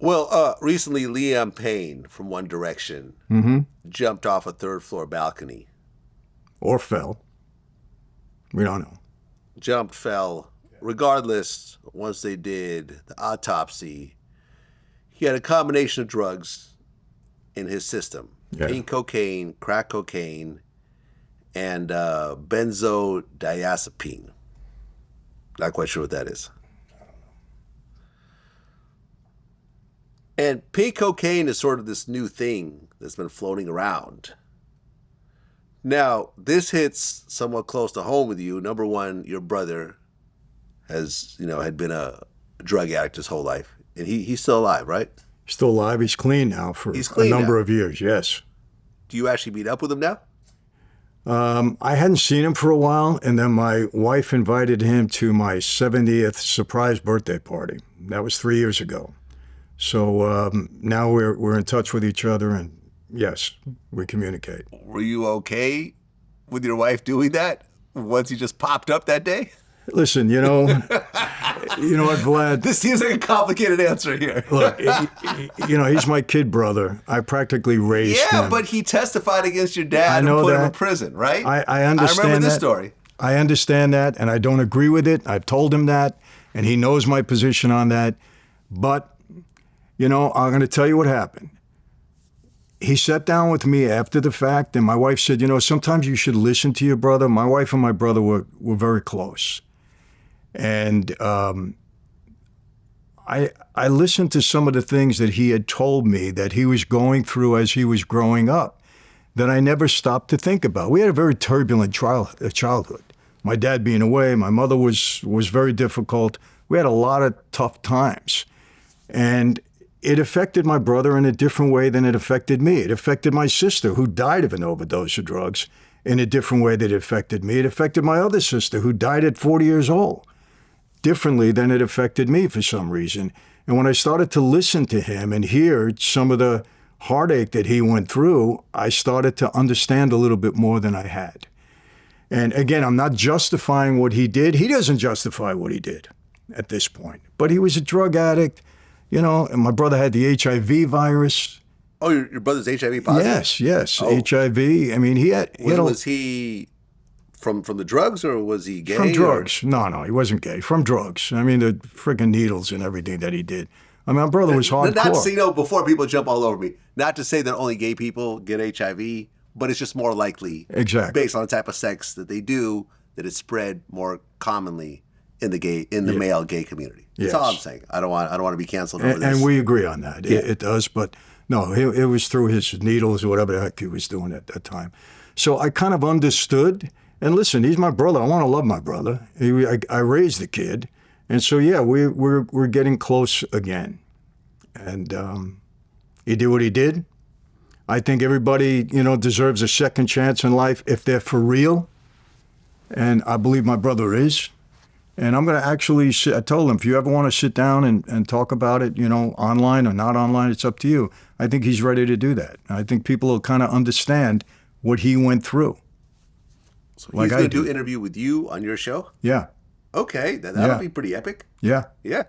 Well, recently Liam Payne from One Direction jumped off a third-floor balcony. Or fell. We don't know. Jumped, fell. Regardless, once they did the autopsy, he had a combination of drugs in his system. Yeah. Pink cocaine, crack cocaine, and benzodiazepine. Not quite sure what that is. And pink cocaine is sort of this new thing that's been floating around. Now, this hits somewhat close to home with you. Number one, your brother had been a drug addict his whole life. And he's still alive, right? Still alive. He's clean now for a number of years, yes. Do you actually meet up with him now? I hadn't seen him for a while, and then my wife invited him to my 70th surprise birthday party. That was 3 years ago. So now we're in touch with each other, and yes, we communicate. Were you okay with your wife doing that once he just popped up that day? Listen, you know what, Vlad? This seems like a complicated answer here. Look, he's my kid brother. I practically raised him. Yeah, but he testified against your dad and put him in prison, right? I understand I remember this story. I understand that, and I don't agree with it. I've told him that, and he knows my position on that. But, I'm going to tell you what happened. He sat down with me after the fact, and my wife said, sometimes you should listen to your brother. My wife and my brother were very close. And I listened to some of the things that he had told me that he was going through as he was growing up that I never stopped to think about. We had a very turbulent childhood. My dad being away, my mother was very difficult. We had a lot of tough times. And it affected my brother in a different way than it affected me. It affected my sister, who died of an overdose of drugs, in a different way that it affected me. It affected my other sister, who died at 40 years old, differently than it affected me for some reason. And when I started to listen to him and hear some of the heartache that he went through, I started to understand a little bit more than I had. And again, I'm not justifying what he did. He doesn't justify what he did at this point. But he was a drug addict, and my brother had the HIV virus. Oh, your brother's HIV positive? Yes. Oh. HIV. I mean, was he from the drugs, or was he gay? From drugs. No, he wasn't gay. From drugs. I mean, the freaking needles and everything that he did. I mean, my brother was hardcore. Not to say, before people jump all over me, not to say that only gay people get HIV, but it's just more likely, exactly, based on the type of sex that they do, that it's spread more commonly in the male gay community. That's all I'm saying. I don't want to be canceled over this. And we agree on that. Yeah. It does, but no, it was through his needles or whatever the heck he was doing at that time. So I kind of understood. And listen, he's my brother. I want to love my brother. I raised the kid, and so we're getting close again. And he did what he did. I think everybody deserves a second chance in life if they're for real, and I believe my brother is. And I'm going to actually I told him, if you ever want to sit down and talk about it, online or not online, it's up to you. I think he's ready to do that. I think people will kind of understand what he went through. So he's going to do an interview with you on your show? Yeah. Okay, that'll be pretty epic. Yeah. Yeah.